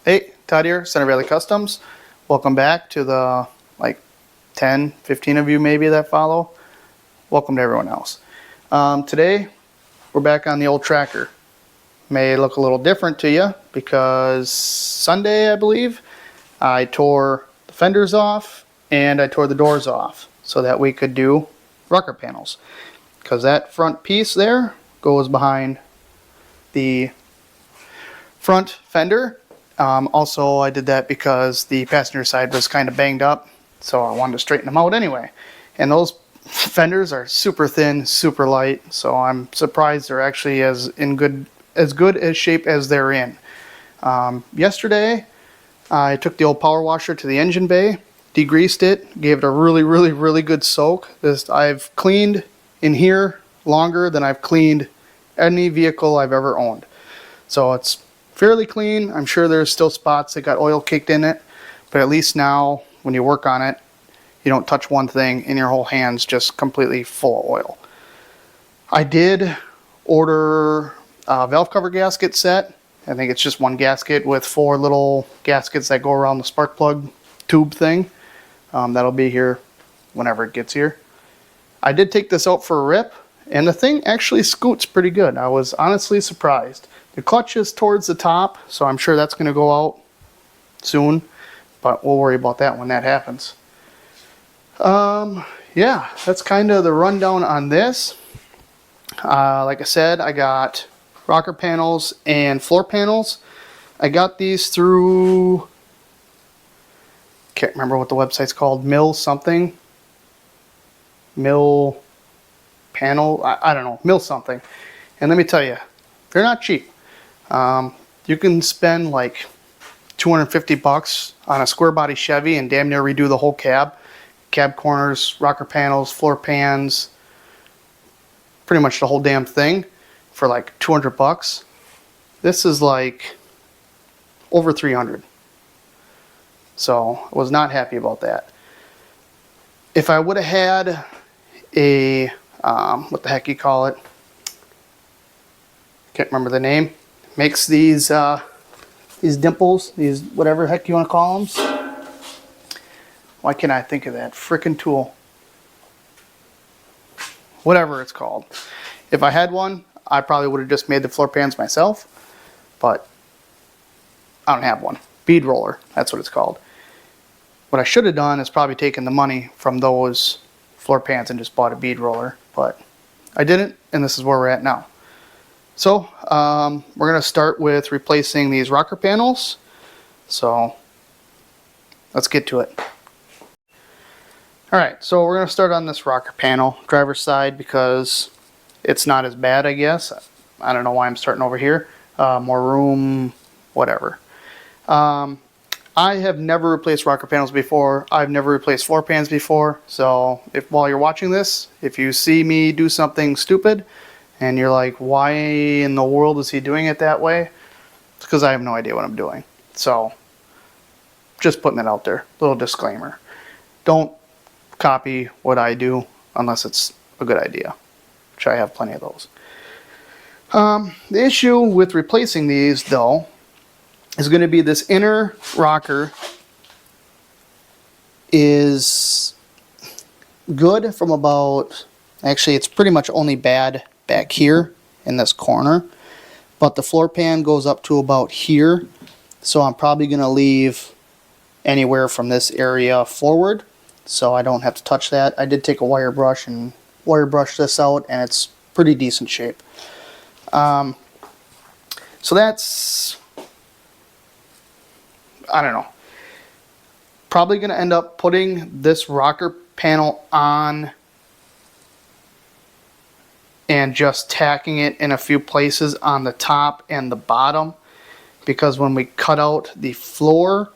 Hey, Todd here, Center Valley Customs. Welcome back to the 10, 15 of you maybe that follow. Welcome to everyone else. Today, we're back on the old tracker. May look a little different to you because Sunday, I believe, I tore the fenders off and I tore the doors off so that we could do rocker panels. Because that front piece there goes behind the front fender. Also, I did that because the passenger side was kind of banged up, so I wanted to straighten them out anyway. And those fenders are super thin, super light, so I'm surprised they're actually as good a shape as they're in. Yesterday, I took the old power washer to the engine bay, degreased it, gave it a really good soak. I've cleaned in here longer than I've cleaned any vehicle I've ever owned. So it's fairly clean. I'm sure there's still spots that got oil caked in it, but at least now when you work on it, you don't touch one thing and your whole hand's just completely full of oil. I did order a valve cover gasket set. I think it's just one gasket with 4 little gaskets that go around the spark plug tube thing. That'll be here whenever it gets here. I did take this out for a rip, and the thing actually scoots pretty good. I was honestly surprised. The clutch is towards the top, so I'm sure that's going to go out soon, but we'll worry about that when that happens. Yeah, that's kind of the rundown on this. Like I said, I got rocker panels and floor panels. I got these through, can't remember what the website's called, Mill something. Mill panel, I don't know, Mill something. And let me tell you, they're not cheap. You can spend like $250 on a square body Chevy and damn near redo the whole cab. Cab corners, rocker panels, floor pans, pretty much the whole damn thing for like $200. This is like over $300. So I was not happy about that. If I would have had a, what the heck you call it? Can't remember the name. Makes these dimples, these whatever heck you want to call them. Why can't I think of that frickin' tool? Whatever it's called. If I had one, I probably would have just made the floor pans myself, but I don't have one. Bead roller, that's what it's called. What I should have done is probably taken the money from those floor pans and just bought a bead roller, but I didn't, and this is where we're at now. So we're going to start with replacing these rocker panels. So let's get to it. Alright, so we're going to start on this rocker panel, driver's side, because it's not as bad, I guess. I don't know why I'm starting over here. More room, whatever. I have never replaced rocker panels before. I've never replaced floor pans before. So while you're watching this, if you see me do something stupid, and you're like, why in the world is he doing it that way? It's because I have no idea what I'm doing. So, just putting it out there. Little disclaimer. Don't copy what I do unless it's a good idea, which I have plenty of those. The issue with replacing these, though, is going to be this inner rocker is good from about, actually it's pretty much only bad back here in this corner, but the floor pan goes up to about here, so I'm probably going to leave anywhere from this area forward so I don't have to touch that. I did take a wire brush and wire brush this out, and it's pretty decent shape. So that's, I don't know, probably going to end up putting this rocker panel on and just tacking it in a few places on the top and the bottom, because when we cut out the floor,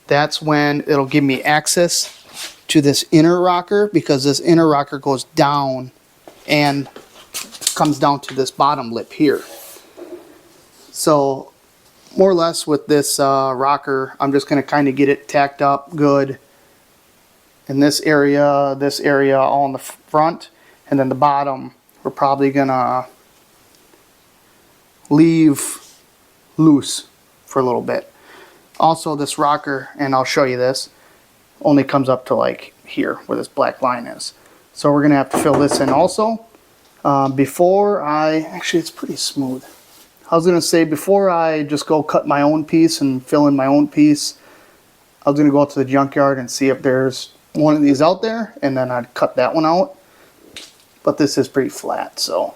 that's when it'll give me access to this inner rocker, because this inner rocker goes down and comes down to this bottom lip here. So more or less with this rocker, I'm just going to kind of get it tacked up good in this area all in the front, and then the bottom we're probably gonna leave loose for a little bit. Also, this rocker, and I'll show you this, only comes up to like here where this black line is. So we're gonna have to fill this in also. Actually it's pretty smooth. I was gonna say before I just go cut my own piece and fill in my own piece, I was gonna go out to the junkyard and see if there's one of these out there, and then I'd cut that one out. But this is pretty flat, so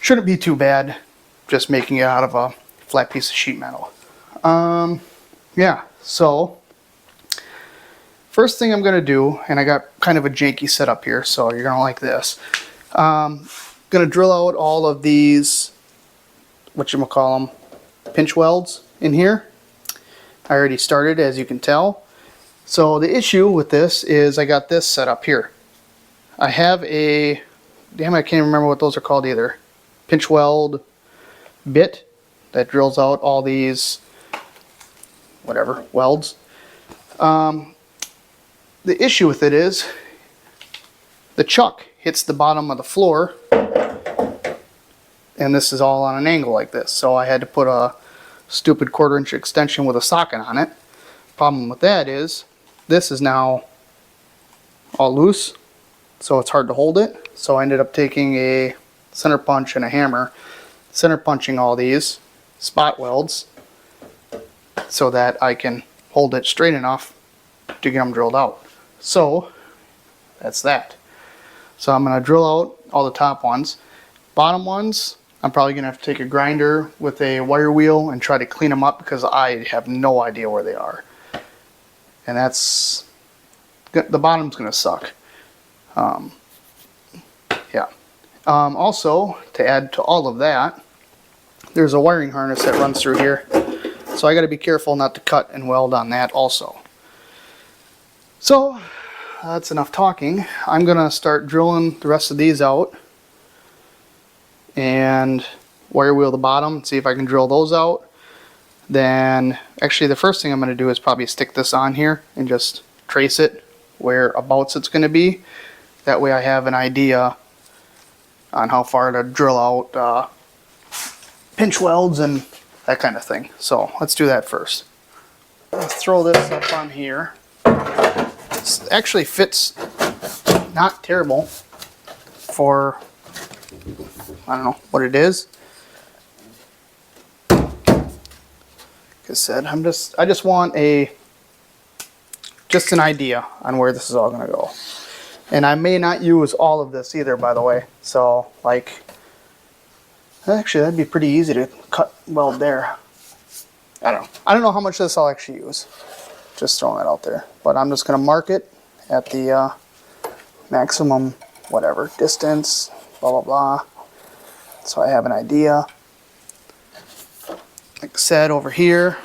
shouldn't be too bad just making it out of a flat piece of sheet metal. Yeah, so first thing I'm gonna do, and I got kind of a janky setup here, so you're gonna like this. Gonna drill out all of these, whatchamacallem, pinch welds in here. I already started, as you can tell. So the issue with this is I got this set up here. I have a, damn, I can't even remember what those are called either. Pinch weld bit that drills out all these, whatever, welds. The issue with it is the chuck hits the bottom of the floor, and this is all on an angle like this. So I had to put a stupid 1/4 inch extension with a socket on it. Problem with that is this is now all loose, so it's hard to hold it. So I ended up taking a center punch and a hammer, center punching all these spot welds so that I can hold it straight enough to get them drilled out. So that's that. So I'm going to drill out all the top ones. Bottom ones, I'm probably going to have to take a grinder with a wire wheel and try to clean them up because I have no idea where they are. And that's, the bottom's going to suck. Yeah. Also, to add to all of that, there's a wiring harness that runs through here. So I got to be careful not to cut and weld on that also. So that's enough talking. I'm going to start drilling the rest of these out and wire wheel the bottom, see if I can drill those out. Then actually the first thing I'm going to do is probably stick this on here and just trace it whereabouts it's going to be. That way I have an idea on how far to drill out pinch welds and that kind of thing. So let's do that first. Let's throw this up on here. This actually fits not terrible for, I don't know what it is. Like I said, I just want just an idea on where this is all going to go. And I may not use all of this either, by the way. So, like, actually that'd be pretty easy to cut weld there. I don't know how much of this I'll actually use. Just throwing it out there. But I'm just going to mark it at the maximum, whatever, distance, blah, blah, blah. So I have an idea. Like I said, over here,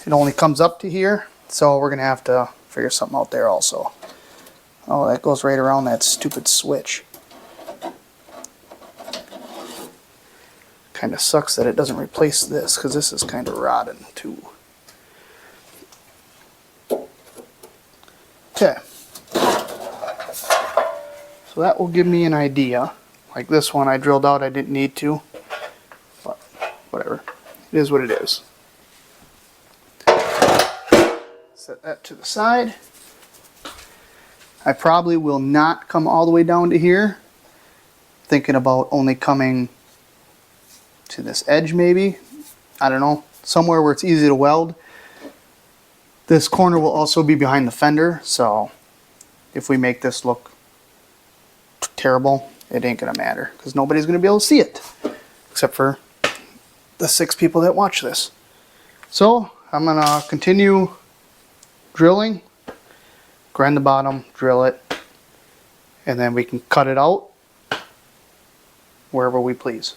it only comes up to here. So we're going to have to figure something out there also. Oh, that goes right around that stupid switch. Kind of sucks that it doesn't replace this, because this is kind of rotten too. Okay. So that will give me an idea. Like this one I drilled out, I didn't need to. But whatever. It is what it is. Set that to the side. I probably will not come all the way down to here. Thinking about only coming to this edge maybe. I don't know. Somewhere where it's easy to weld. This corner will also be behind the fender, so if we make this look terrible, it ain't gonna matter because nobody's gonna be able to see it except for the 6 people that watch this. So I'm gonna continue drilling, grind the bottom, drill it, and then we can cut it out wherever we please.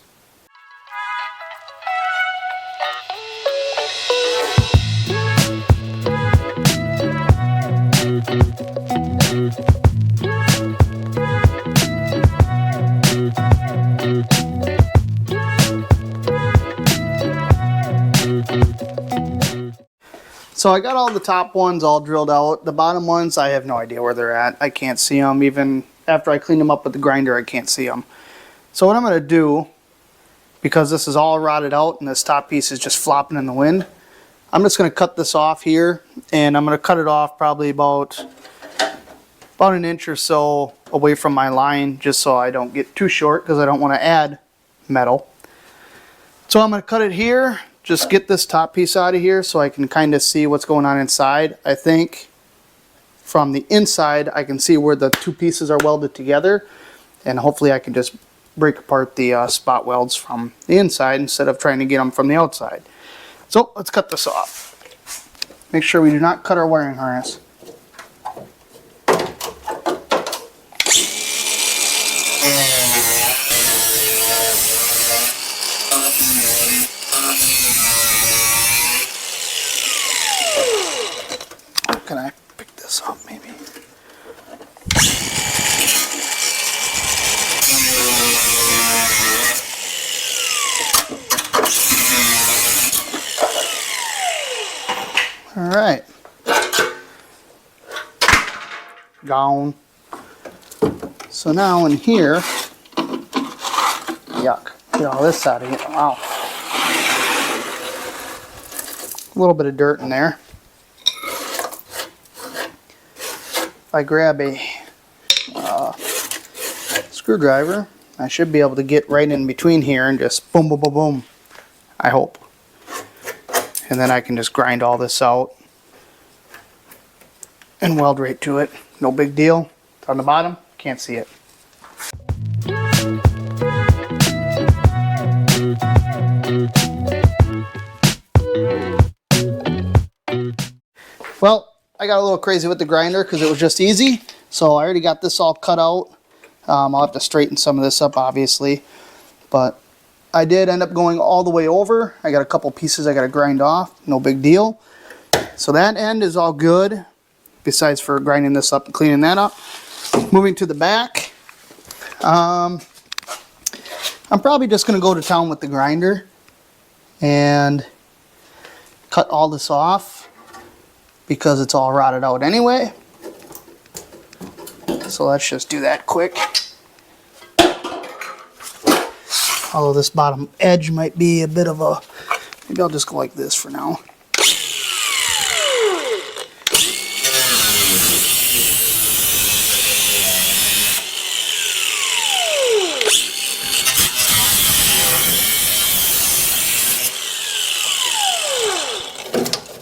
So I got all the top ones all drilled out. The bottom ones, I have no idea where they're at. I can't see them. Even after I clean them up with the grinder, I can't see them. So what I'm going to do, because this is all rotted out and this top piece is just flopping in the wind, I'm just going to cut this off here, and I'm going to cut it off probably about an inch or so away from my line, just so I don't get too short, because I don't want to add metal. So I'm going to cut it here, just get this top piece out of here so I can kind of see what's going on inside. I think from the inside I can see where the two pieces are welded together, and hopefully I can just break apart the spot welds from the inside instead of trying to get them from the outside. So let's cut this off. Make sure we do not cut our wiring harness. Can I pick this up maybe? All right. Gone. So now in here, yuck, get all this out of here. Wow. A little bit of dirt in there. If I grab a screwdriver, I should be able to get right in between here and just boom, boom, boom, boom. I hope. And then I can just grind all this out and weld right to it. No big deal. It's on the bottom, can't see it. Well, I got a little crazy with the grinder because it was just easy. So I already got this all cut out. I'll have to straighten some of this up, obviously. But I did end up going all the way over. I got a couple pieces I got to grind off. No big deal. So that end is all good, besides for grinding this up and cleaning that up. Moving to the back. I'm probably just going to go to town with the grinder and cut all this off because it's all rotted out anyway. So let's just do that quick. Although this bottom edge might be a bit of a, maybe I'll just go like this for now.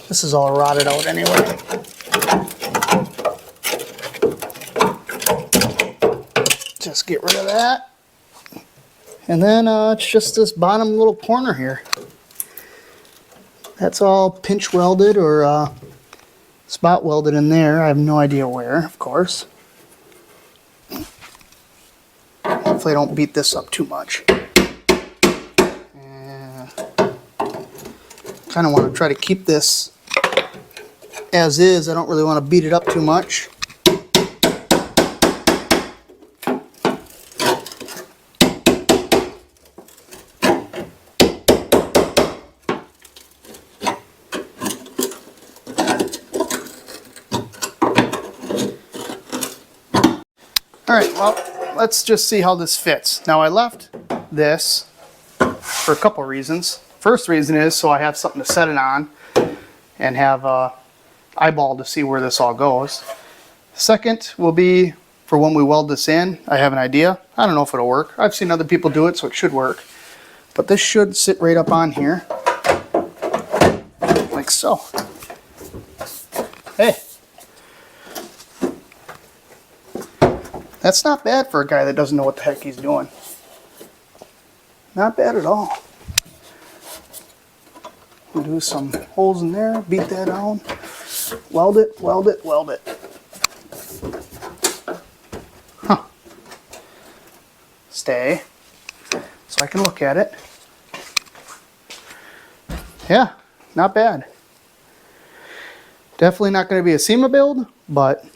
This is all rotted out anyway. Just get rid of that. And then it's just this bottom little corner here. That's all pinch welded or spot welded in there. I have no idea where, of course. Hopefully I don't beat this up too much. Kind of want to try to keep this as is. I don't really want to beat it up too much. Alright, well, let's just see how this fits. Now I left this for a couple reasons. First reason is so I have something to set it on and have an eyeball to see where this all goes. Second will be for when we weld this in. I have an idea. I don't know if it'll work. I've seen other people do it, so it should work. But this should sit right up on here, like so. Hey. That's not bad for a guy that doesn't know what the heck he's doing. Not bad at all. We'll do some holes in there, beat that down, weld it, weld it, weld it. Huh. Stay, so I can look at it. Yeah, not bad. Definitely not going to be a SEMA build, but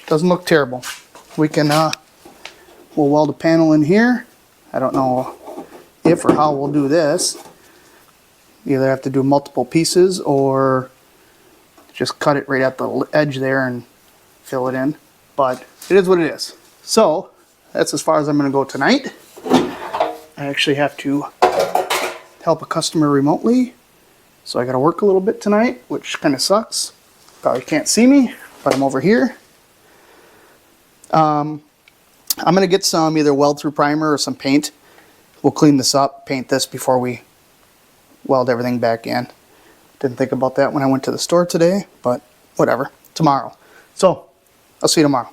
doesn't look terrible. We can, we'll weld a panel in here. I don't know if or how we'll do this. Either have to do multiple pieces or just cut it right at the edge there and fill it in. But it is what it is. So that's as far as I'm going to go tonight. I actually have to help a customer remotely So I got to work a little bit tonight, which kind of sucks. Probably can't see me, but I'm over here. I'm going to get some either weld-through primer or some paint. We'll clean this up, paint this before we weld everything back in. Didn't think about that when I went to the store today, but whatever. Tomorrow. So, I'll see you tomorrow.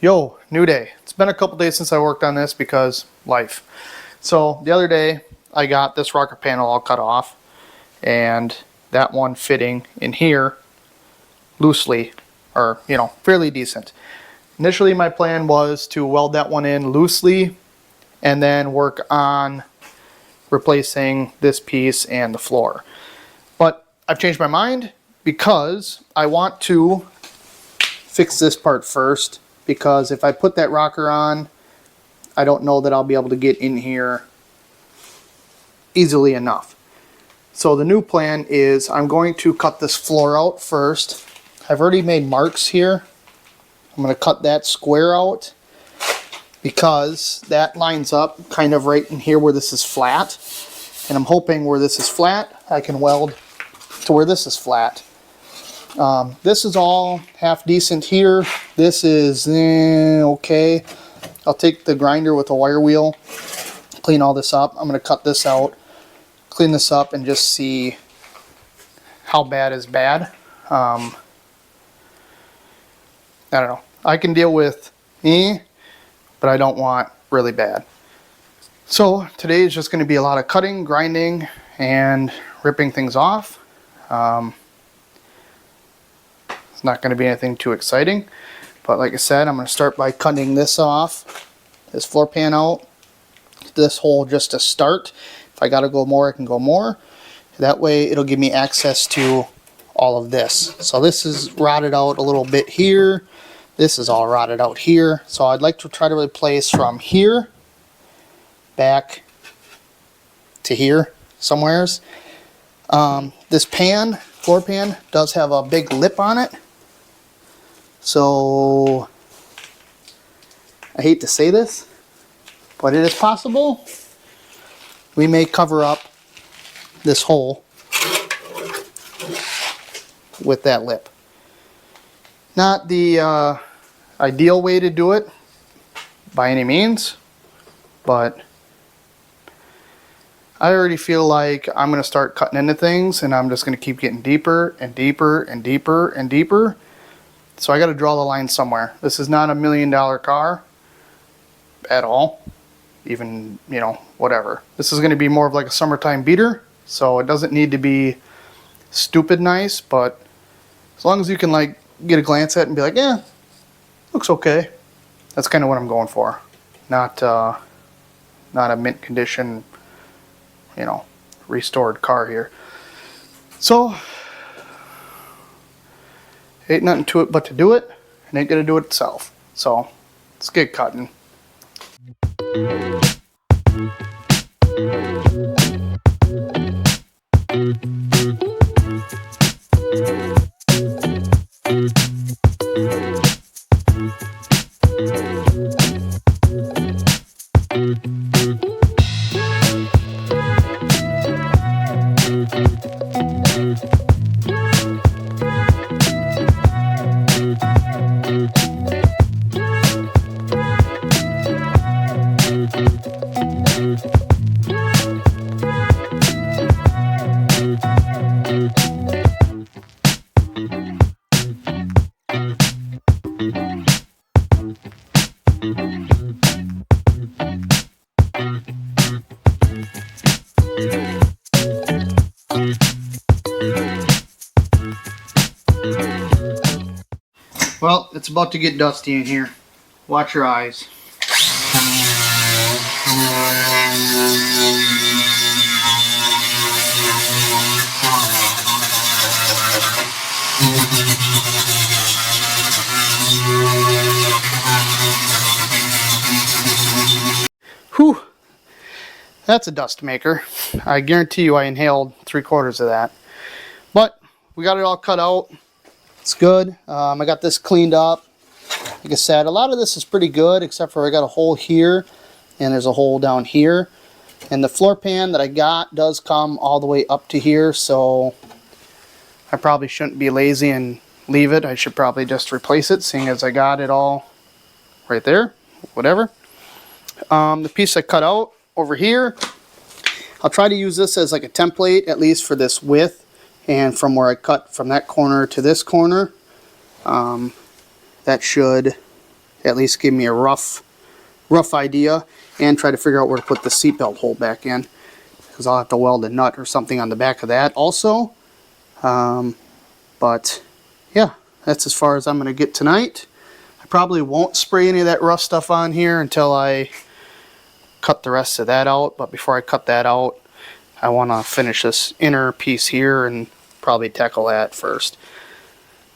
Yo, new day. It's been a couple days since I worked on this because life. So, the other day, I got this rocker panel all cut off, and that one fitting in here loosely, or, you know, fairly decent. Initially, my plan was to weld that one in loosely and then work on replacing this piece and the floor. But I've changed my mind because I want to fix this part first, because if I put that rocker on, I don't know that I'll be able to get in here easily enough. So the new plan is I'm going to cut this floor out first. I've already made marks here. I'm going to cut that square out because that lines up kind of right in here where this is flat. And I'm hoping where this is flat, I can weld to where this is flat. This is all half decent here. This is okay. I'll take the grinder with a wire wheel, clean all this up. I'm going to cut this out, clean this up, and just see how bad is bad. I don't know. I can deal with but I don't want really bad. So today is just going to be a lot of cutting, grinding, and ripping things off. It's not going to be anything too exciting, but like I said, I'm going to start by cutting this off, this floor pan out, this hole just to start. If I got to go more, I can go more. That way it'll give me access to all of this. So this is rotted out a little bit here. This is all rotted out here. So I'd like to try to replace from here back to here somewheres. This pan, floor pan, does have a big lip on it. So I hate to say this, but it is possible we may cover up this hole with that lip. Not the ideal way to do it by any means, but I already feel like I'm going to start cutting into things, and I'm just going to keep getting deeper and deeper and deeper and deeper. So I got to draw the line somewhere. This is not $1 million car at all. Even, you know, whatever. This is going to be more of like a summertime beater, so it doesn't need to be stupid nice, but as long as you can like get a glance at it and be like, yeah, looks okay. That's kind of what I'm going for. Not a mint condition, you know, restored car here. So ain't nothing to it but to do it, and ain't gonna do it itself. So let's get cutting. Well, it's about to get dusty in here. Watch your eyes. Whew. That's a dust maker. I guarantee you I inhaled 3/4 of that. But we got it all cut out. It's good. I got this cleaned up. Like I said, a lot of this is pretty good, except for I got a hole here and there's a hole down here. And the floor pan that I got does come all the way up to here, so I probably shouldn't be lazy and leave it. I should probably just replace it, seeing as I got it all right there, whatever. The piece I cut out over here, I'll try to use this as like a template, at least for this width, and from where I cut from that corner to this corner. That should at least give me a rough idea, and try to figure out where to put the seatbelt hole back in, because I'll have to weld a nut or something on the back of that also. But yeah, that's as far as I'm going to get tonight. I probably won't spray any of that rust stuff on here until I cut the rest of that out, but before I cut that out, I want to finish this inner piece here and probably tackle that first.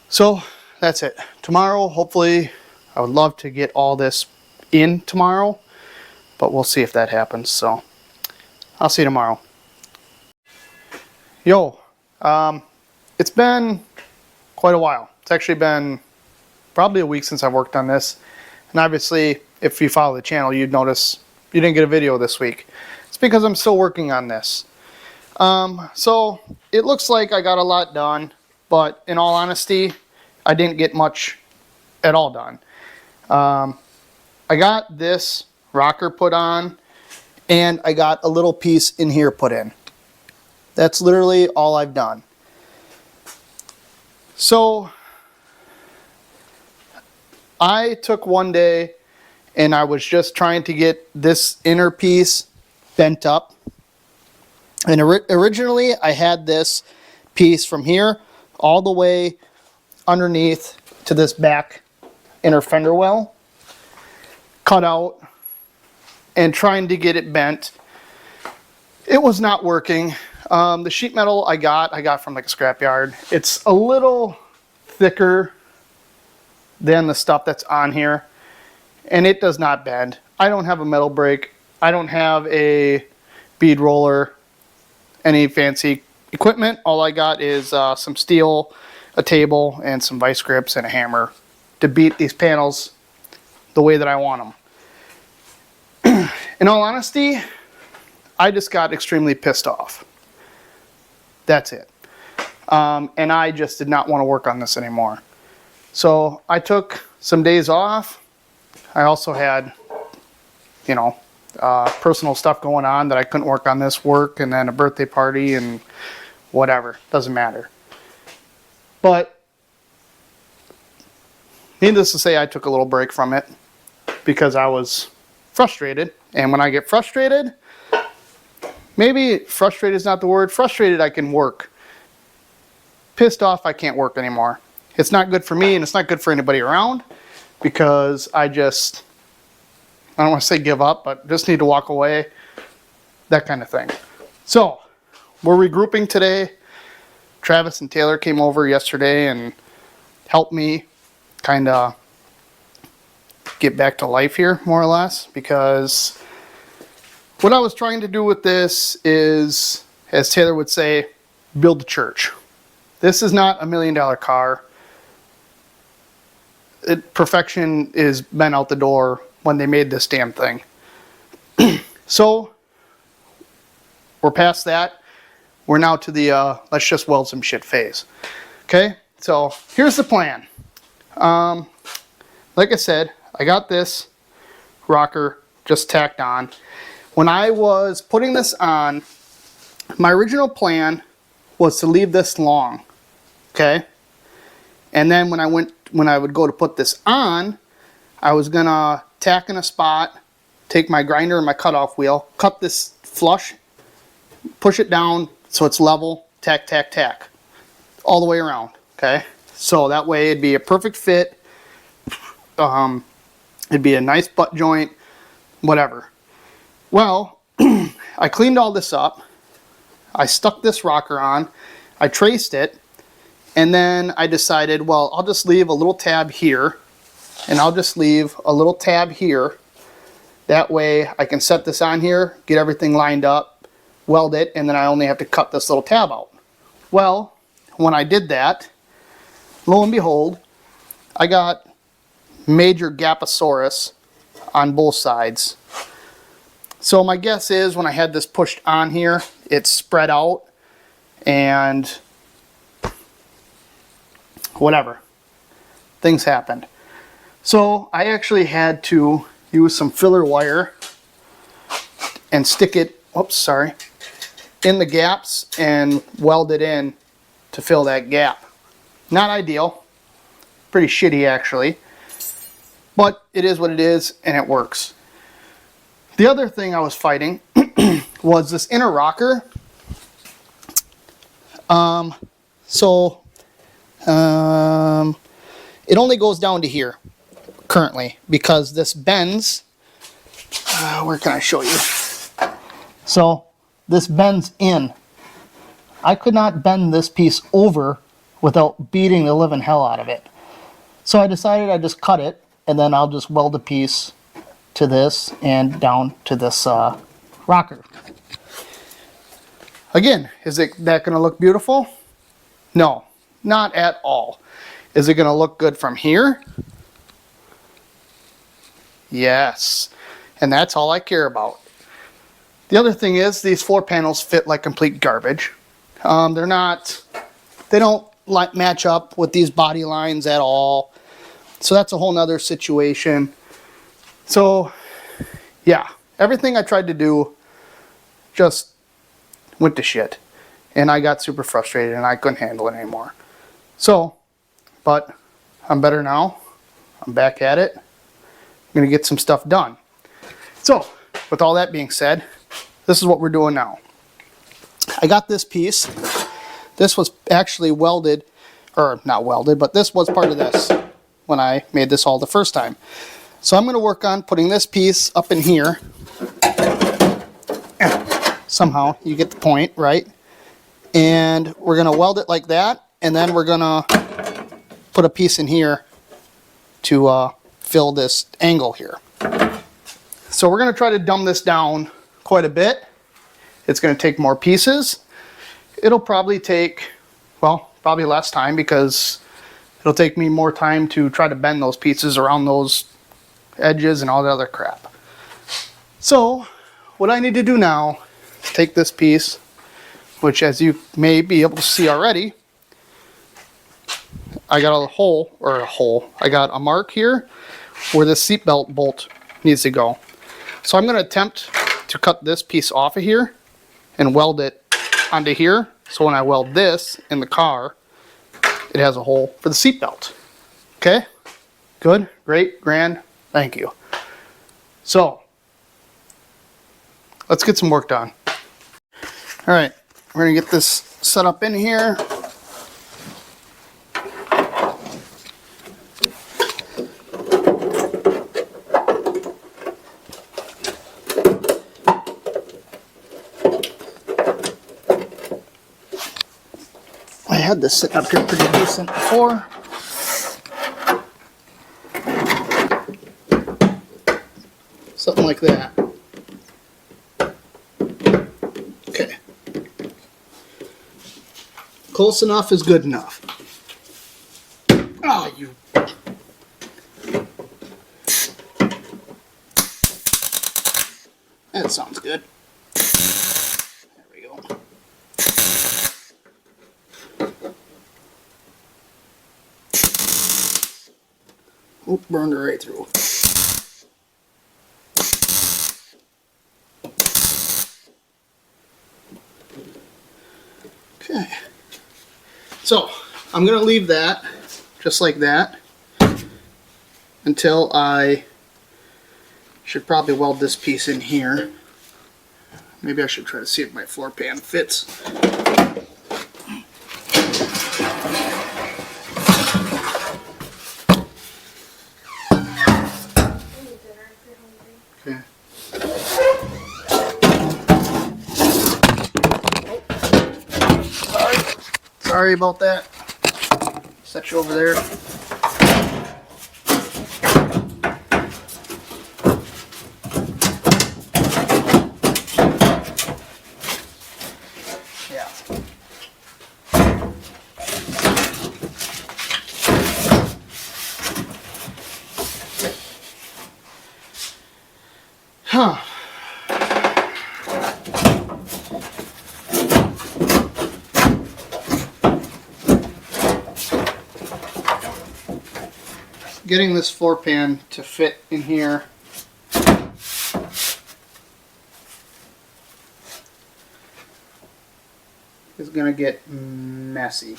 So that's it. Tomorrow, hopefully, I would love to get all this in tomorrow, but we'll see if that happens. So I'll see you tomorrow. Yo, it's been quite a while. It's actually been probably a week since I've worked on this, and obviously if you follow the channel, you'd notice you didn't get a video this week. It's because I'm still working on this. So it looks like I got a lot done, but in all honesty, I didn't get much at all done. I got this rocker put on, and I got a little piece in here put in. That's literally all I've done. So I took one day and I was just trying to get this inner piece bent up. And originally I had this piece from here all the way underneath to this back inner fender well cut out and trying to get it bent. It was not working. The sheet metal I got from like a scrapyard. It's a little thicker than the stuff that's on here, and it does not bend. I don't have a metal brake. I don't have a bead roller, any fancy equipment. All I got is some steel, a table, and some vice grips and a hammer to beat these panels the way that I want them. In all honesty, I just got extremely pissed off. That's it. And I just did not want to work on this anymore. So I took some days off. I also had, you know, personal stuff going on that I couldn't work on this work, and then a birthday party and whatever. Doesn't matter. But needless to say, I took a little break from it because I was frustrated. And when I get frustrated, maybe frustrated is not the word. Frustrated, I can work. Pissed off, I can't work anymore. It's not good for me, and it's not good for anybody around, because I don't want to say give up, but just need to walk away, that kind of thing. So we're regrouping today. Travis and Taylor came over yesterday and helped me kind of get back to life here, more or less, because what I was trying to do with this is, as Taylor would say, build a church. This is not $1 million car. Perfection is been out the door when they made this damn thing. So we're past that. We're now to the let's just weld some shit phase. Okay, so here's the plan. Like I said, I got this rocker just tacked on. When I was putting this on, my original plan was to leave this long, okay? And then when I would go to put this on, I was gonna tack in a spot, take my grinder and my cutoff wheel, cut this flush, push it down so it's level, tack, tack, tack, all the way around, okay? So that way it'd be a perfect fit. It'd be a nice butt joint, whatever. Well, I cleaned all this up. I stuck this rocker on. I traced it. And then I decided, well, I'll just leave a little tab here. And I'll just leave a little tab here. That way I can set this on here, get everything lined up, weld it, and then I only have to cut this little tab out. Well, when I did that, lo and behold, I got major gaposaurus on both sides. So my guess is when I had this pushed on here, it spread out and whatever. Things happened. So I actually had to use some filler wire and stick it, in the gaps and weld it in to fill that gap. Not ideal. Pretty shitty actually. But it is what it is and it works. The other thing I was fighting was this inner rocker. It only goes down to here currently because this bends. Where can I show you? So this bends in. I could not bend this piece over without beating the living hell out of it. So I decided I'd just cut it and then I'll just weld a piece to this and down to this rocker. Again, is that going to look beautiful? No, not at all. Is it going to look good from here? Yes. And that's all I care about. The other thing is these floor panels fit like complete garbage. They don't match up with these body lines at all. So that's a whole nother situation. So yeah, everything I tried to do just went to shit. And I got super frustrated and I couldn't handle it anymore. So, but I'm better now. I'm back at it. I'm going to get some stuff done. So, with all that being said, this is what we're doing now. I got this piece. This was actually welded, or not welded, but this was part of this when I made this all the first time. So I'm going to work on putting this piece up in here. Somehow, you get the point, right? And we're going to weld it like that, and then we're going to put a piece in here to fill this angle here. So we're going to try to dumb this down quite a bit. It's going to take more pieces. It'll probably take, well, probably less time because it'll take me more time to try to bend those pieces around those edges and all the other crap. So what I need to do now is take this piece, which as you may be able to see already, I got I got a mark here where the seatbelt bolt needs to go. So I'm going to attempt to cut this piece off of here and weld it onto here. So when I weld this in the car, it has a hole for the seatbelt. Okay? Good, great, grand, thank you. So, let's get some work done. Alright, we're going to get this set up in here. I had this sitting up here pretty decent before. Something like that. Okay. Close enough is good enough. Oh, you. That sounds good. There we go. Oh, burned it right through. Okay. So, I'm going to leave that just like that until I should probably weld this piece in here. Maybe I should try to see if my floor pan fits. Okay. Sorry about that. Set you over there. Yeah. Huh. getting this floor pan to fit in here is going to get messy.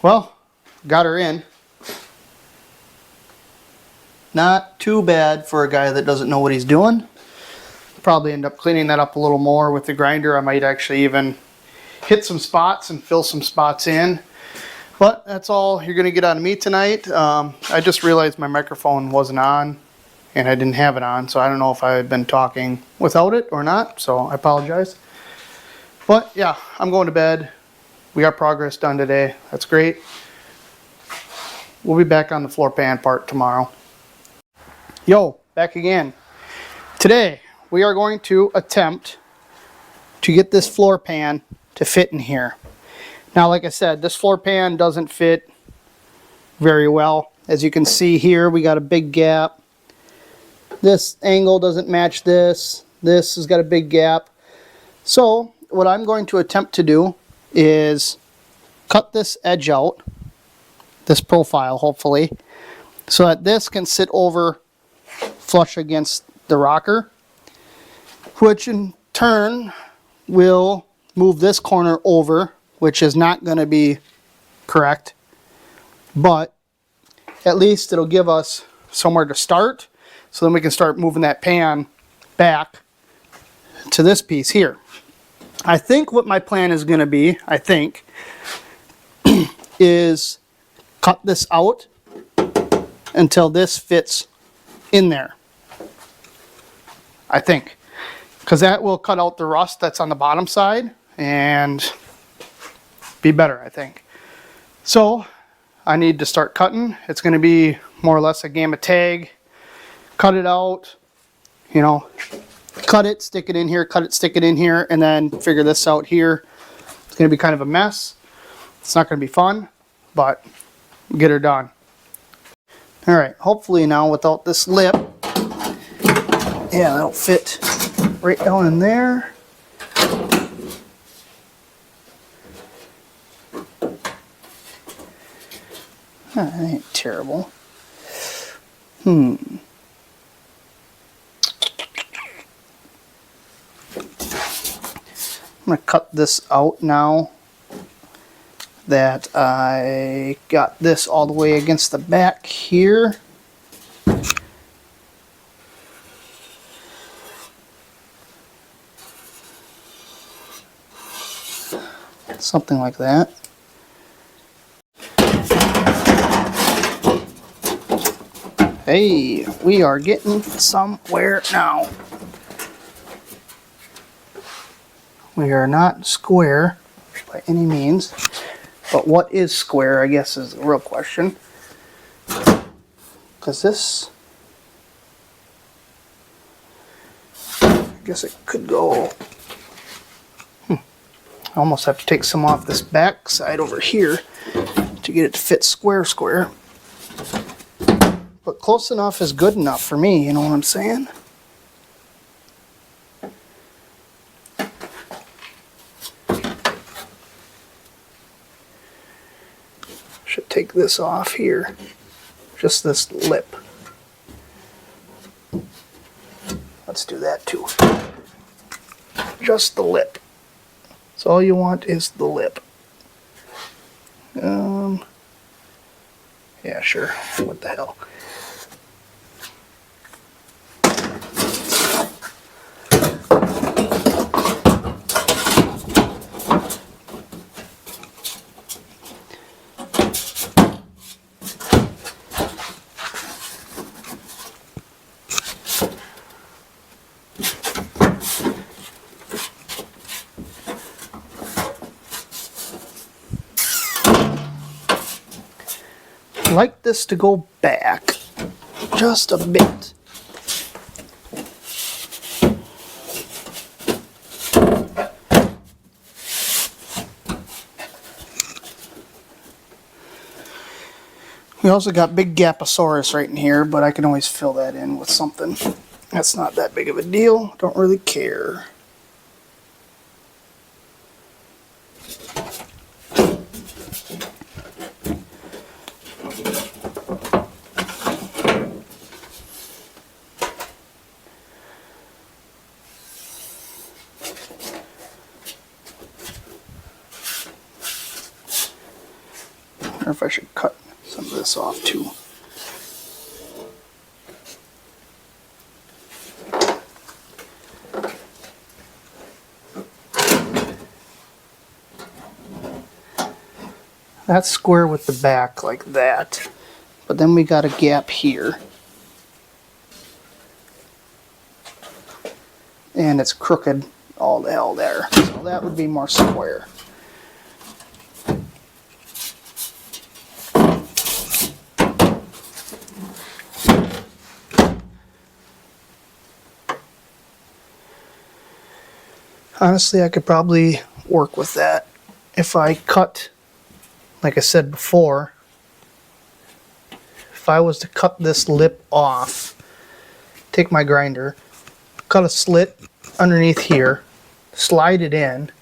Well, got her in. Not too bad for a guy that doesn't know what he's doing. Probably end up cleaning that up a little more with the grinder. I might actually even hit some spots and fill some spots in. But that's all you're going to get out of me tonight. I just realized my microphone wasn't on and I didn't have it on, so I don't know if I had been talking without it or not, so I apologize. But yeah, I'm going to bed. We got progress done today. That's great. We'll be back on the floor pan part tomorrow. Yo, back again. Today, we are going to attempt to get this floor pan to fit in here. Now, like I said, this floor pan doesn't fit very well. As you can see here, we got a big gap. This angle doesn't match this. This has got a big gap. So, what I'm going to attempt to do is cut this edge out, this profile hopefully, so that this can sit over flush against the rocker, which in turn will move this corner over, which is not going to be correct, but at least it'll give us somewhere to start, so then we can start moving that pan back to this piece here. I think what my plan is going to be, is cut this out until this fits in there. I think. Because that will cut out the rust that's on the bottom side and be better, I think. So, I need to start cutting. It's going to be more or less a game of tag. Cut it out, you know. Cut it, stick it in here, cut it, stick it in here, and then figure this out here. It's going to be kind of a mess. It's not going to be fun, but get her done. Alright, hopefully now without this lip, yeah, that'll fit right down in there. That ain't terrible. I'm going to cut this out now that I got this all the way against the back here. Something like that. Hey, we are getting somewhere now. We are not square by any means, but what is square, I guess, is the real question. Because this, I guess it could go. I almost have to take some off this back side over here to get it to fit square. But close enough is good enough for me, you know what I'm saying? Should take this off here, just this lip. Let's do that too. Just the lip. So all you want is the lip. Yeah, sure. What the hell? like this to go back just a bit. We also got big Gaposaurus right in here, but I can always fill that in with something. That's not that big of a deal. Don't really care. I wonder if I should cut some of this off too. That's square with the back like that, but then we got a gap here, and it's crooked all the hell there, so that would be more square. Honestly, I could probably work with that if I cut, like I said before, if I was to cut this lip off, take my grinder, cut a slit underneath here, slide it in,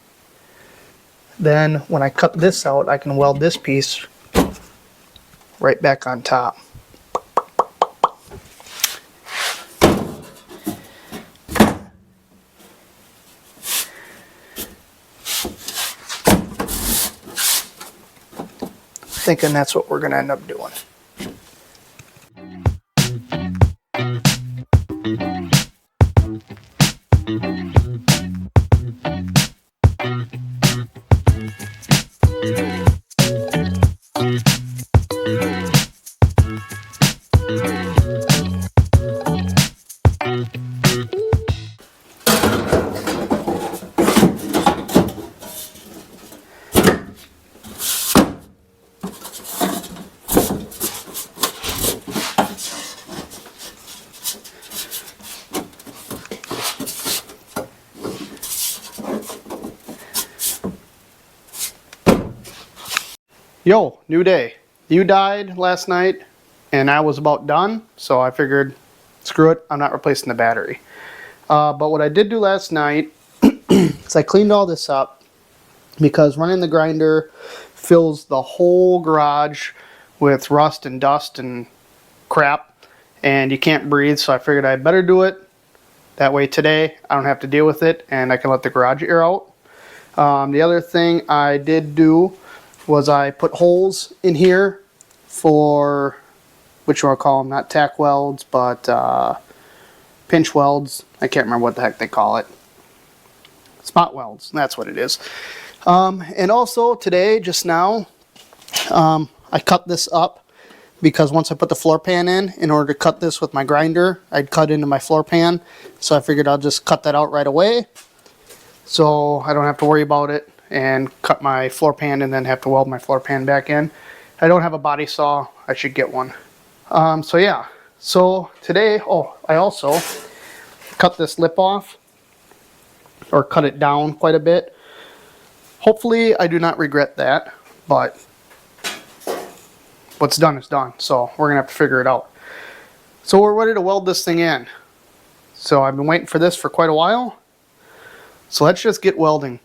then when I cut this out, I can weld this piece right back on top. Thinking that's what we're going to end up doing. Yo, new day. You died last night and I was about done, so I figured, screw it, I'm not replacing the battery. But what I did do last night is I cleaned all this up because running the grinder fills the whole garage with rust and dust and crap, and you can't breathe, so I figured I'd better do it. That way today I don't have to deal with it and I can let the garage air out. The other thing I did do was I put holes in here for, which I'll call them, not tack welds, but pinch welds. I can't remember what the heck they call it. Spot welds, that's what it is. And also today, just now, I cut this up because once I put the floor pan in order to cut this with my grinder, I'd cut into my floor pan. So I figured I'll just cut that out right away, so I don't have to worry about it and cut my floor pan and then have to weld my floor pan back in. I don't have a body saw. I should get one. So yeah, so today, I also cut this lip off, or cut it down quite a bit. Hopefully I do not regret that, but what's done is done, so we're gonna have to figure it out. So we're ready to weld this thing in. So I've been waiting for this for quite a while, so let's just get welding.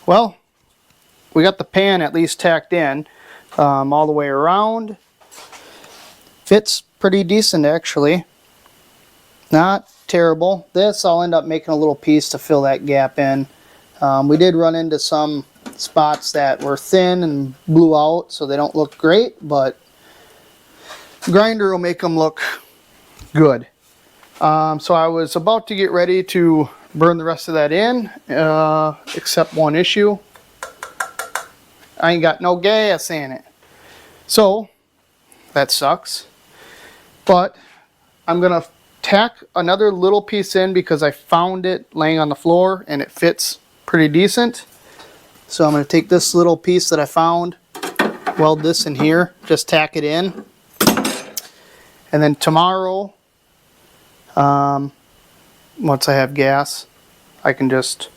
Well, we got the pan at least tacked in all the way around. Fits pretty decent actually. Not terrible. This I'll end up making a little piece to fill that gap in. We did run into some spots that were thin and blew out, so they don't look great, but grinder will make them look good. So I was about to get ready to burn the rest of that in, except one issue. I ain't got no gas in it. So that sucks. But I'm gonna tack another little piece in because I found it laying on the floor and it fits pretty decent. So I'm gonna take this little piece that I found, weld this in here, just tack it in. And then tomorrow, once I have gas, I can just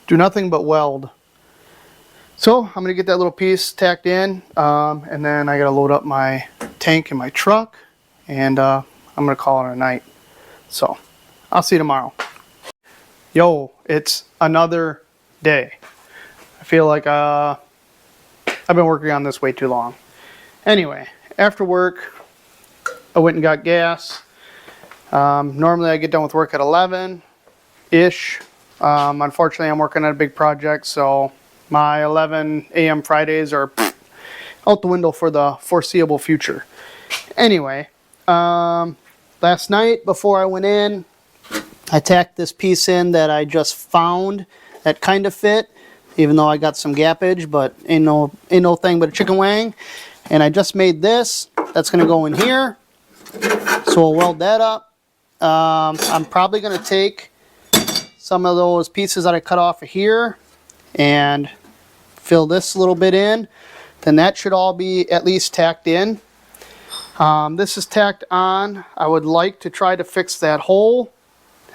do nothing but weld. So I'm gonna get that little piece tacked in, and then I gotta load up my tank in my truck, and I'm gonna call it a night. So I'll see you tomorrow. Yo, it's another day. I feel like I've been working on this way too long. Anyway, after work, I went and got gas. Normally I get done with work at 11-ish. Unfortunately, I'm working on a big project, so my 11 a.m. Fridays are out the window for the foreseeable future. Anyway, last night before I went in, I tacked this piece in that I just found that kind of fit, even though I got some gappage, but ain't no thing but a chicken wing. And I just made this. That's going to go in here. So we'll weld that up. I'm probably going to take some of those pieces that I cut off of here and fill this a little bit in. Then that should all be at least tacked in. This is tacked on. I would like to try to fix that hole.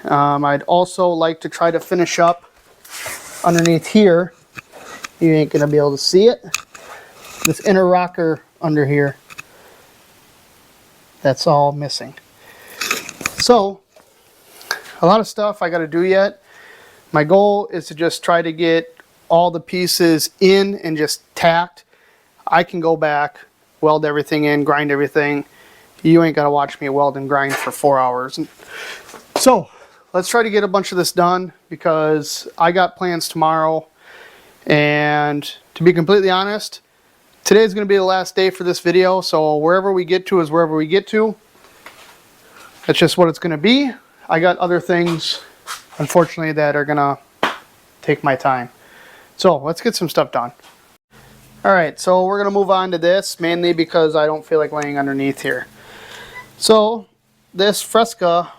I'd also like to try to finish up underneath here. You ain't going to be able to see it. This inner rocker under here. That's all missing. So, a lot of stuff I got to do yet. My goal is to just try to get all the pieces in and just tacked. I can go back, weld everything in, grind everything. You ain't got to watch me weld and grind for 4 hours. So, let's try to get a bunch of this done because I got plans tomorrow. And to be completely honest, today's going to be the last day for this video, so wherever we get to is wherever we get to. That's just what it's going to be. I got other things, unfortunately, that are going to take my time. So let's get some stuff done. Alright, so we're going to move on to this, mainly because I don't feel like laying underneath here. So this Fresca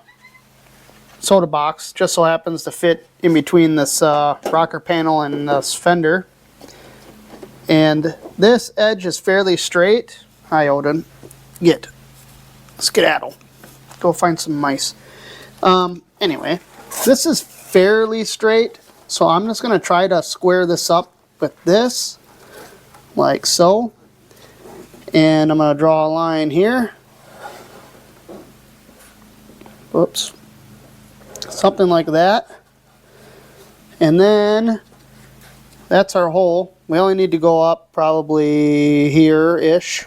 soda box just so happens to fit in between this rocker panel and this fender. And this edge is fairly straight. Hi, Odin. Get. Skedaddle. Go find some mice. Anyway, this is fairly straight. So I'm just going to try to square this up with this. Like so. And I'm going to draw a line here. Whoops. Something like that. And then that's our hole. We only need to go up probably here-ish.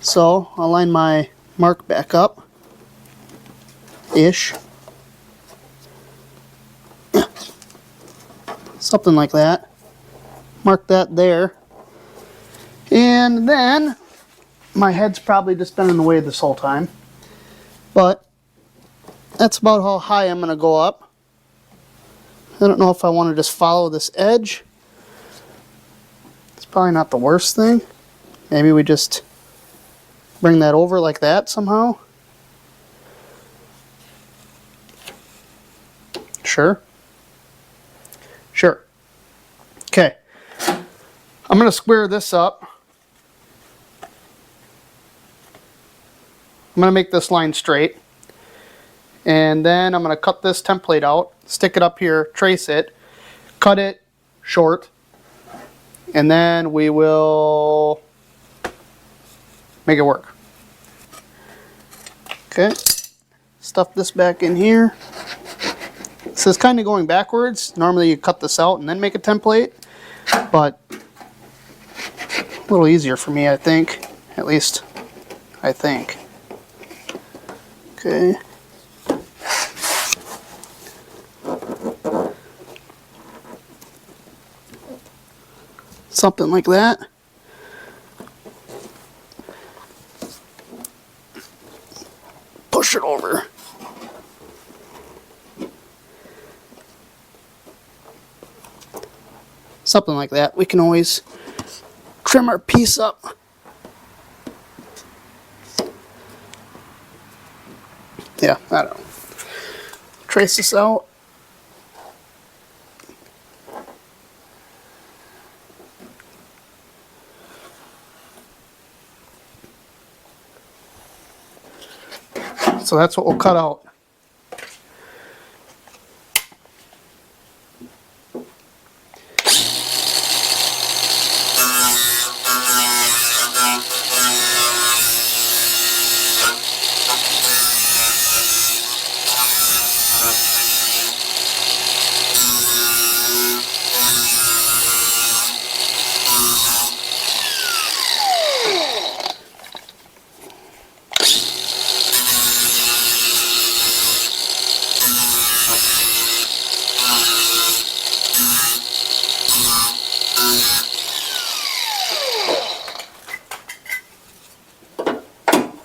So I'll line my mark back up. Ish. Something like that. Mark that there. And then my head's probably just been in the way this whole time. But that's about how high I'm going to go up. I don't know if I want to just follow this edge. It's probably not the worst thing. Maybe we just bring that over like that somehow. Sure. Sure. Okay. I'm going to square this up. I'm going to make this line straight. And then I'm going to cut this template out, stick it up here, trace it, cut it short, and then we will make it work. Okay, stuff this back in here. So it's kind of going backwards. Normally you cut this out and then make a template, but a little easier for me, I think. At least, I think. Okay. Something like that. Push it over. Something like that. We can always trim our piece up. Yeah, I don't know. Trace this out. So that's what we'll cut out.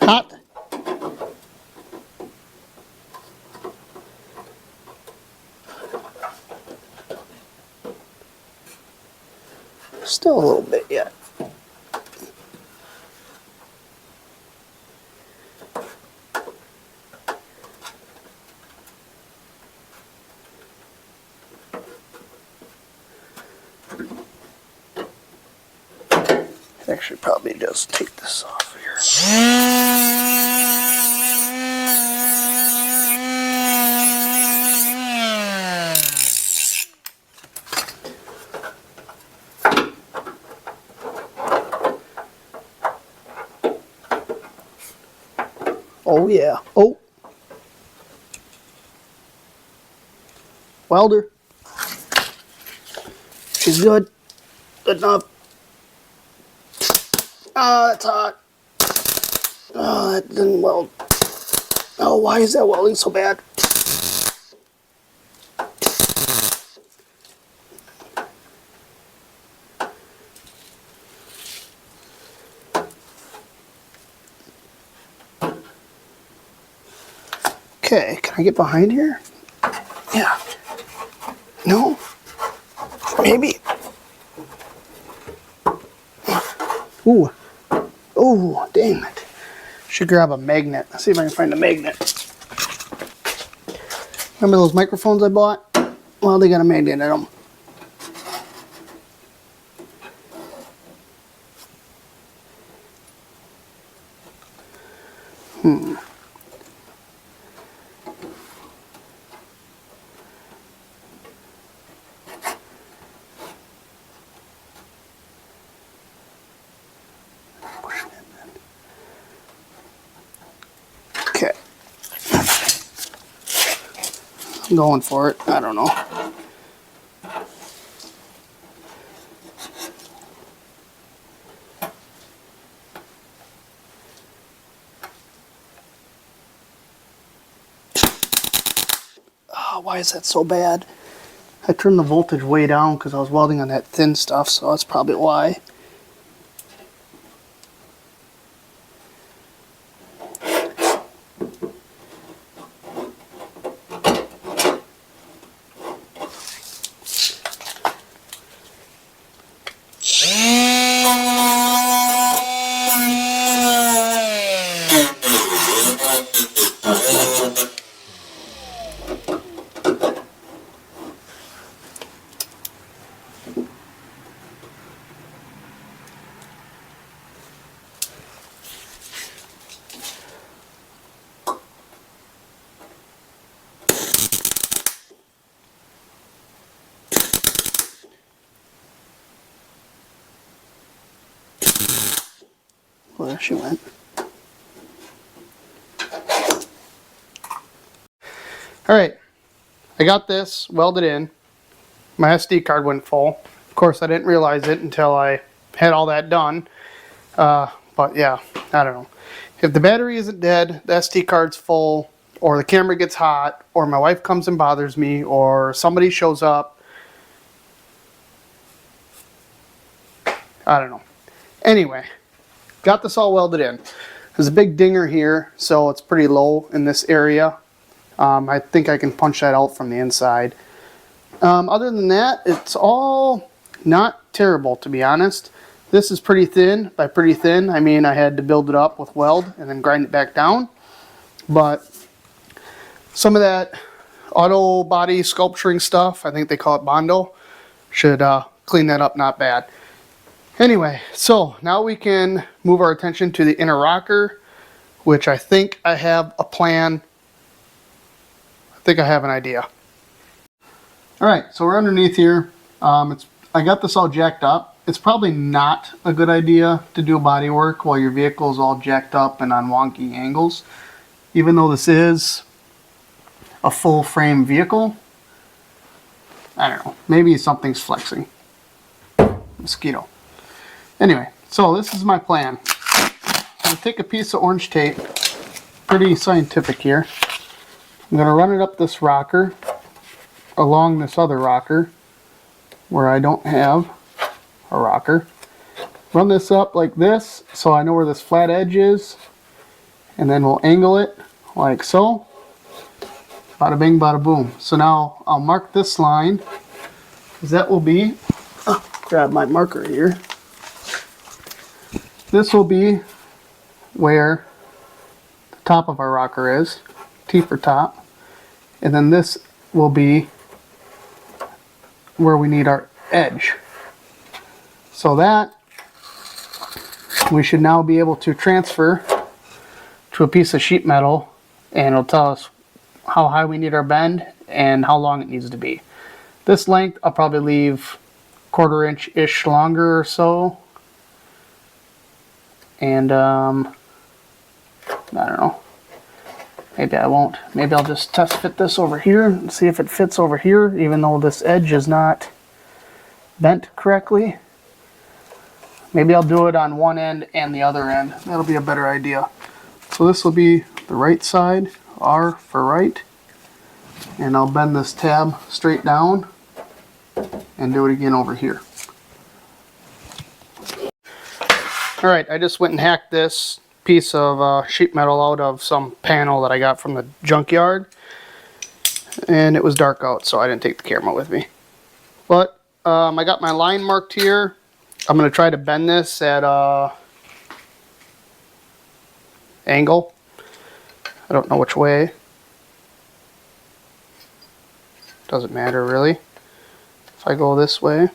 Hot. Still a little bit yet. Actually, probably just take this off here. Oh yeah. Oh. Welder. She's good. Good enough. Oh, that's hot. Oh, that didn't weld. Oh, why is that welding so bad? Okay, can I get behind here? Yeah. No? Maybe. Ooh. Ooh, dang it. Should grab a magnet. Let's see if I can find a magnet. Remember those microphones I bought? Well, they got a magnet in them. Okay. I'm going for it. I don't know. Oh, why is that so bad? I turned the voltage way down because I was welding on that thin stuff, so that's probably why. Well, there she went. Alright, I got this welded in. My SD card went full. Of course, I didn't realize it until I had all that done. But yeah, I don't know. If the battery isn't dead, the SD card's full, or the camera gets hot, or my wife comes and bothers me, or somebody shows up, I don't know. Anyway, got this all welded in. There's a big dinger here, so it's pretty low in this area. I think I can punch that out from the inside. Other than that, it's all not terrible, to be honest. This is pretty thin. By pretty thin, I mean I had to build it up with weld and then grind it back down. But some of that auto body sculpturing stuff, I think they call it Bondo, should clean that up not bad. Anyway, so now we can move our attention to the inner rocker, which I think I have a plan. I think I have an idea. Alright, so we're underneath here. I got this all jacked up. It's probably not a good idea to do body work while your vehicle is all jacked up and on wonky angles. Even though this is a full frame vehicle, I don't know, maybe something's flexing. Mosquito. Anyway, so this is my plan. I'm going to take a piece of orange tape, pretty scientific here. I'm going to run it up this rocker, along this other rocker, where I don't have a rocker. Run this up like this, so I know where this flat edge is, and then we'll angle it like so. Bada bing, bada boom. So now I'll mark this line, because that will be, grab my marker here. This will be where the top of our rocker is, T for top, and then this will be where we need our edge. So that we should now be able to transfer to a piece of sheet metal, and it'll tell us how high we need our bend and how long it needs to be. This length I'll probably leave 1/4 inch-ish longer or so. And I don't know, maybe I won't. Maybe I'll just test fit this over here and see if it fits over here, even though this edge is not bent correctly. Maybe I'll do it on one end and the other end. That'll be a better idea. So this will be the right side, R for right, and I'll bend this tab straight down and do it again over here. Alright, I just went and hacked this piece of sheet metal out of some panel that I got from the junkyard, and it was dark out, so I didn't take the camera with me. But I got my line marked here. I'm going to try to bend this at an angle. I don't know which way. Doesn't matter really. If I go this way.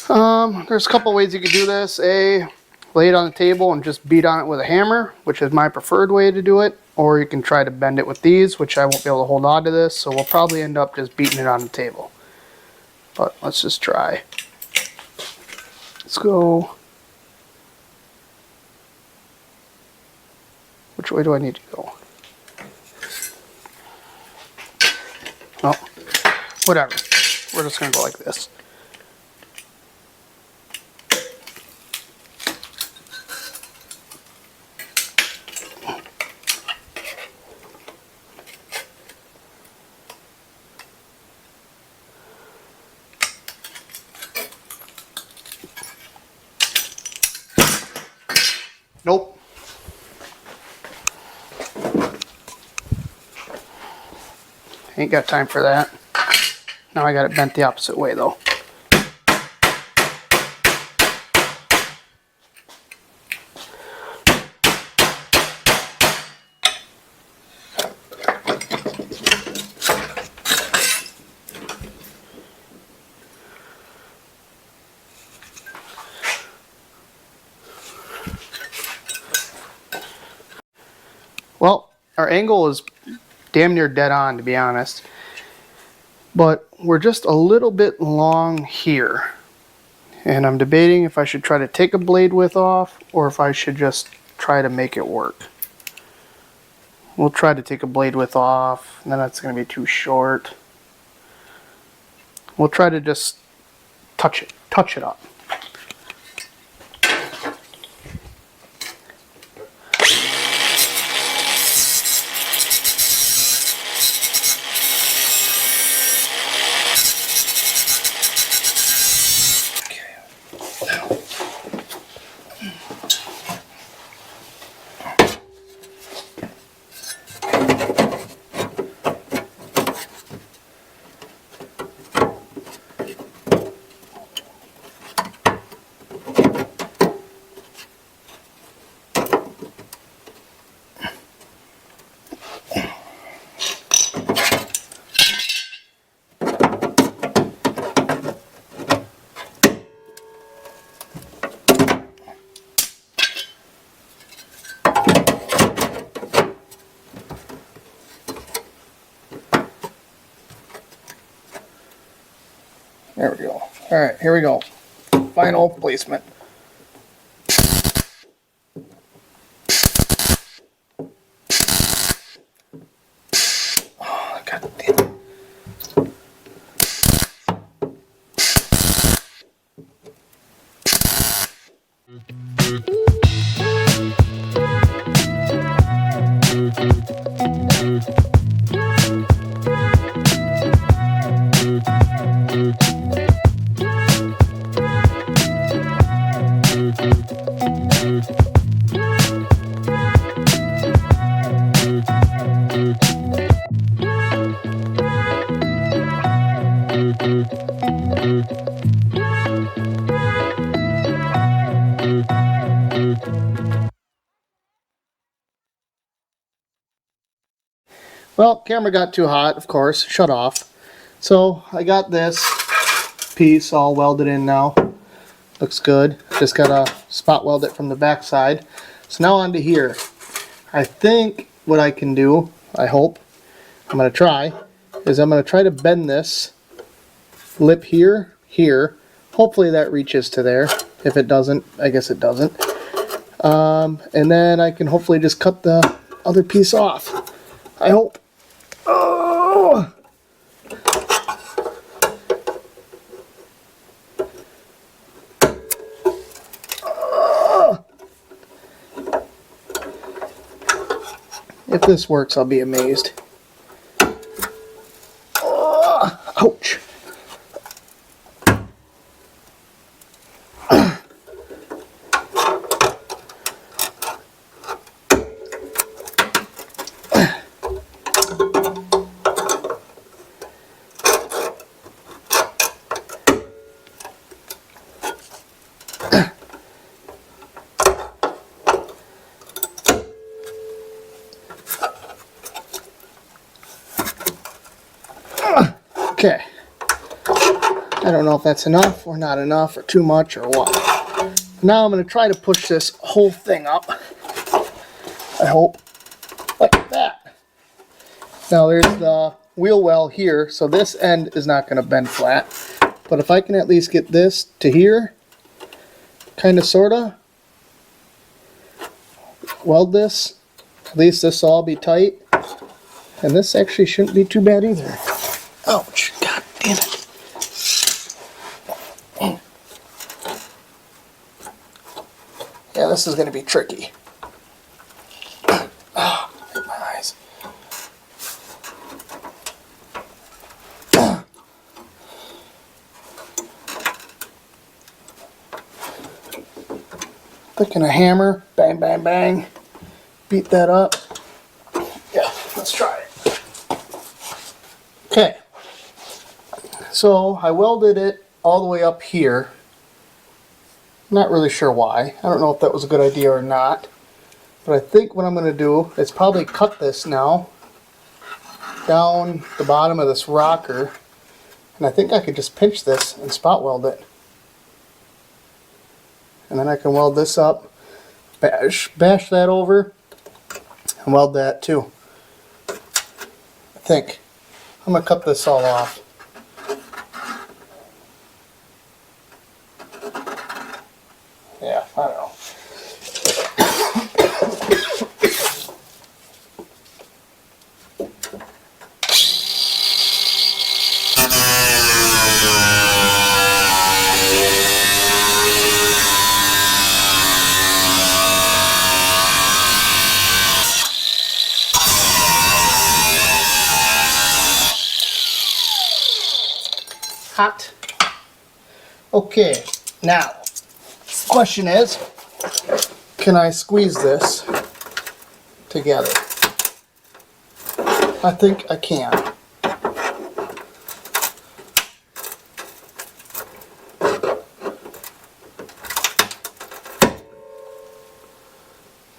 There's a couple ways you could do this. A, lay it on the table and just beat on it with a hammer, which is my preferred way to do it. Or you can try to bend it with these, which I won't be able to hold on to this, so we'll probably end up just beating it on the table. But let's just try. Let's go. Which way do I need to go? Well, whatever. We're just going to go like this. Nope. Ain't got time for that. Now I got it bent the opposite way though. Well, our angle is damn near dead on, to be honest. But we're just a little bit long here. And I'm debating if I should try to take a blade width off or if I should just try to make it work. We'll try to take a blade width off, and then that's going to be too short. We'll try to just touch it up. There we go. Alright, here we go. Final placement. Oh, God damn it. Well, camera got too hot, of course, shut off. So I got this piece all welded in now. Looks good. Just gotta spot weld it from the back side. So now onto here. I think what I can do, I hope, I'm gonna try, is I'm gonna try to bend this lip here. Hopefully that reaches to there. If it doesn't, I guess it doesn't. And then I can hopefully just cut the other piece off. I hope. Oh! If this works, I'll be amazed. Oh, ouch. Okay, I don't know if that's enough or not enough or too much or what. Now I'm going to try to push this whole thing up, I hope, like that. Now there's the wheel well here, so this end is not going to bend flat. But if I can at least get this to here, kind of, sort of, weld this, at least this will all be tight. And this actually shouldn't be too bad either. Ouch, God damn it. Yeah, this is going to be tricky. Oh, my eyes. Taking a hammer, bang, bang, bang. Beat that up. Yeah, let's try it. Okay. So I welded it all the way up here. Not really sure why. I don't know if that was a good idea or not. But I think what I'm going to do is probably cut this now down the bottom of this rocker. And I think I could just pinch this and spot weld it. And then I can weld this up, bash that over, and weld that too. I think. I'm going to cut this all off. Yeah, I don't know. hot. Okay, now, the question is, can I squeeze this together? I think I can.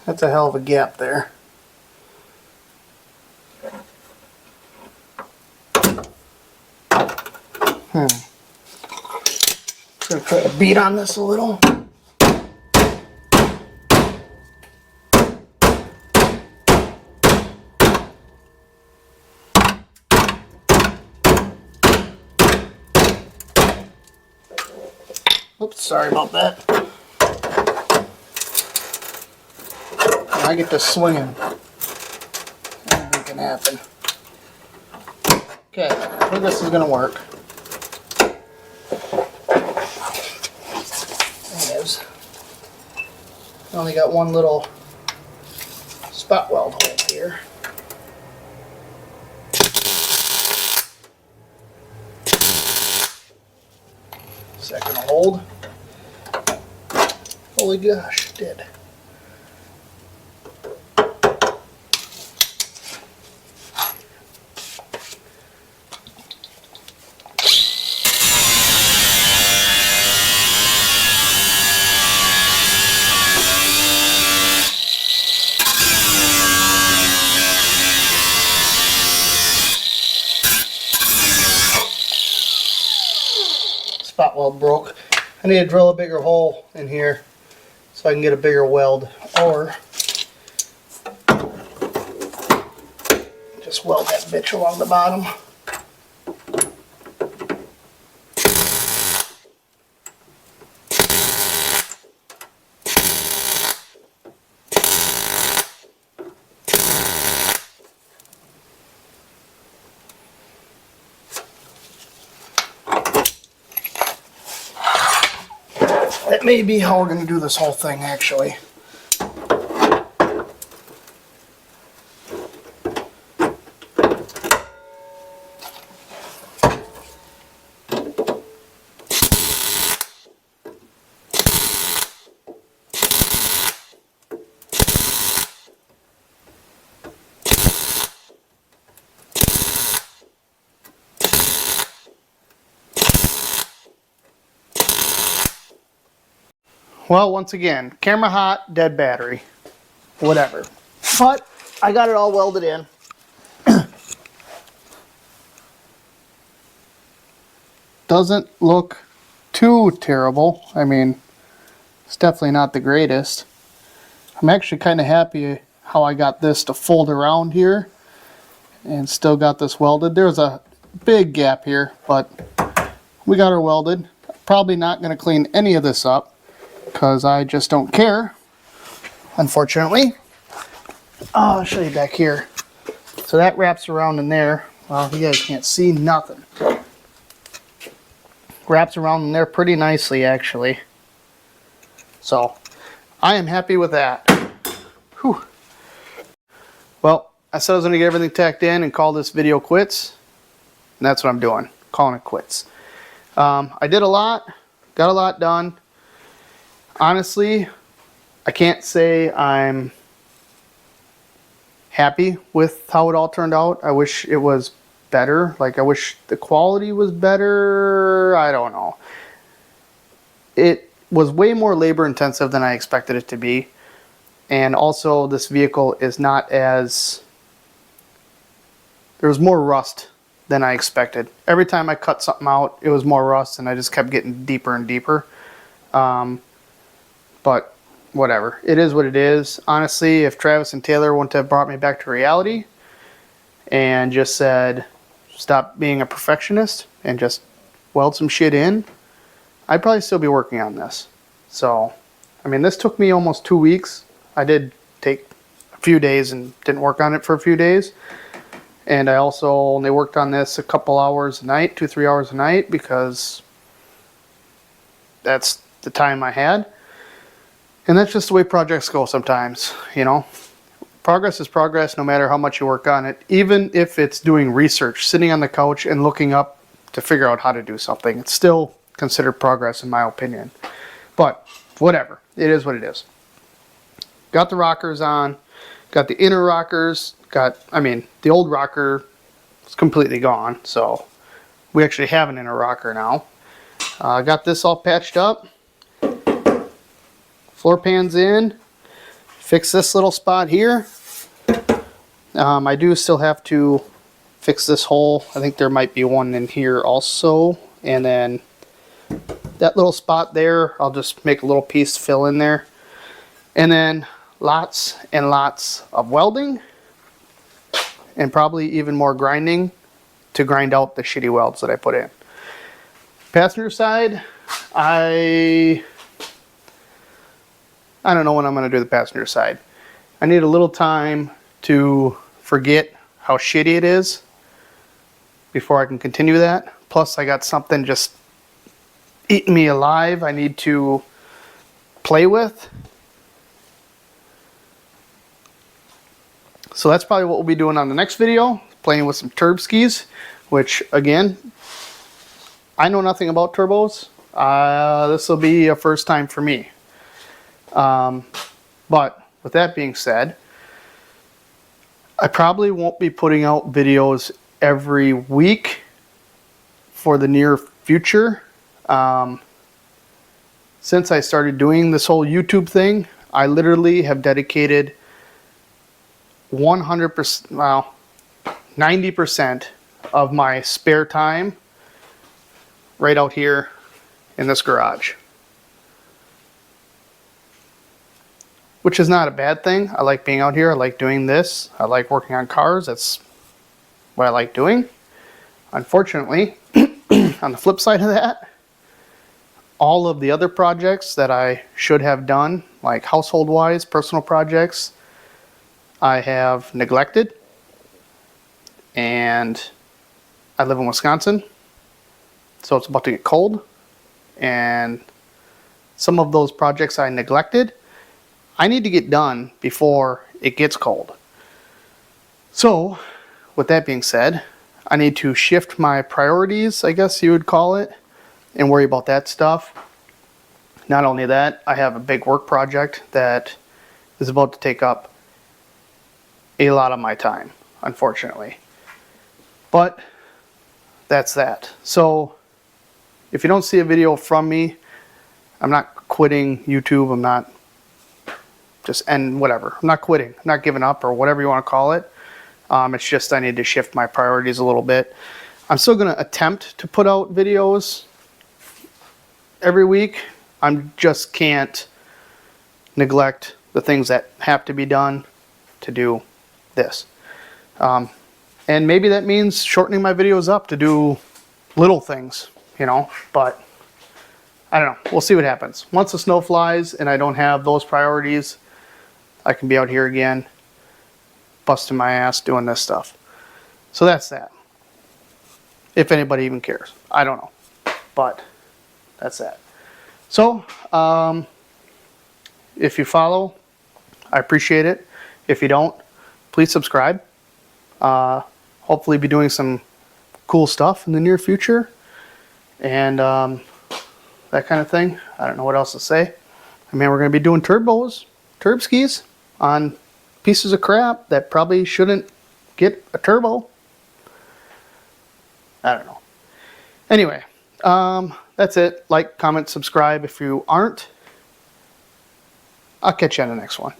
That's a hell of a gap there. Gonna try to beat on this a little. Oops, sorry about that. I get to swinging. Anything can happen. Okay, I think this is gonna work. Thing is, I only got one little spot weld hole here. Second hold. Holy gosh, it did. Spot weld broke. I need to drill a bigger hole in here so I can get a bigger weld, or just weld that bitch along the bottom. That may be how we're going to do this whole thing, actually. Well, once again, camera hot, dead battery, whatever. But I got it all welded in. Doesn't look too terrible. I mean, it's definitely not the greatest. I'm actually kind of happy how I got this to fold around here and still got this welded. There's a big gap here, but we got her welded. Probably not going to clean any of this up, because I just don't care, unfortunately. I'll show you back here. So that wraps around in there. Well, you guys can't see nothing. Wraps around in there pretty nicely, actually. So I am happy with that. Whew. Well, I said I was going to get everything tacked in and call this video quits. And that's what I'm doing, calling it quits. I did a lot, got a lot done. Honestly, I can't say I'm happy with how it all turned out. I wish it was better. Like, I wish the quality was better. I don't know. It was way more labor intensive than I expected it to be. And also, this vehicle is not as... There was more rust than I expected. Every time I cut something out, it was more rust, and I just kept getting deeper and deeper. But whatever, it is what it is. Honestly, if Travis and Taylor wouldn't have brought me back to reality and just said, stop being a perfectionist and just weld some shit in, I'd probably still be working on this. So, I mean, this took me almost 2 weeks. I did take a few days and didn't work on it for a few days. And I also only worked on this a couple hours a night, 2-3 hours a night, because that's the time I had. And that's just the way projects go sometimes, you know. Progress is progress no matter how much you work on it. Even if it's doing research, sitting on the couch and looking up to figure out how to do something. It's still considered progress in my opinion. But whatever. It is what it is. Got the rockers on. Got the inner rockers. The old rocker is completely gone. So we actually have an inner rocker now. Got this all patched up. Floor pans in. Fix this little spot here. I do still have to fix this hole. I think there might be one in here also. And then that little spot there, I'll just make a little piece fill in there. And then lots and lots of welding. And probably even more grinding to grind out the shitty welds that I put in. Passenger side, I don't know when I'm going to do the passenger side. I need a little time to forget how shitty it is before I can continue that. Plus I got something just eating me alive I need to play with. So that's probably what we'll be doing on the next video, playing with some turb skis, which again, I know nothing about turbos. This will be a first time for me. But with that being said, I probably won't be putting out videos every week for the near future. Since I started doing this whole YouTube thing, I literally have dedicated 100%, well, 90% of my spare time right out here in this garage. Which is not a bad thing. I like being out here. I like doing this. I like working on cars. That's what I like doing. Unfortunately, on the flip side of that, all of the other projects that I should have done, like household-wise, personal projects, I have neglected. And I live in Wisconsin, so it's about to get cold. And some of those projects I neglected, I need to get done before it gets cold. So, with that being said, I need to shift my priorities, I guess you would call it, and worry about that stuff. Not only that, I have a big work project that is about to take up a lot of my time, unfortunately. But that's that. So, if you don't see a video from me, I'm not quitting YouTube. I'm not whatever. I'm not quitting. I'm not giving up or whatever you want to call it. It's just I need to shift my priorities a little bit. I'm still going to attempt to put out videos every week. I just can't neglect the things that have to be done to do this. And maybe that means shortening my videos up to do little things, you know, but I don't know. We'll see what happens. Once the snow flies and I don't have those priorities, I can be out here again, busting my ass doing this stuff. So that's that. If anybody even cares. I don't know. But that's that. So, if you follow, I appreciate it. If you don't, please subscribe. Hopefully be doing some cool stuff in the near future. And that kind of thing. I don't know what else to say. I mean, we're going to be doing turb skis on pieces of crap that probably shouldn't get a turbo. I don't know. Anyway, that's it. Like, comment, subscribe if you aren't. I'll catch you on the next one.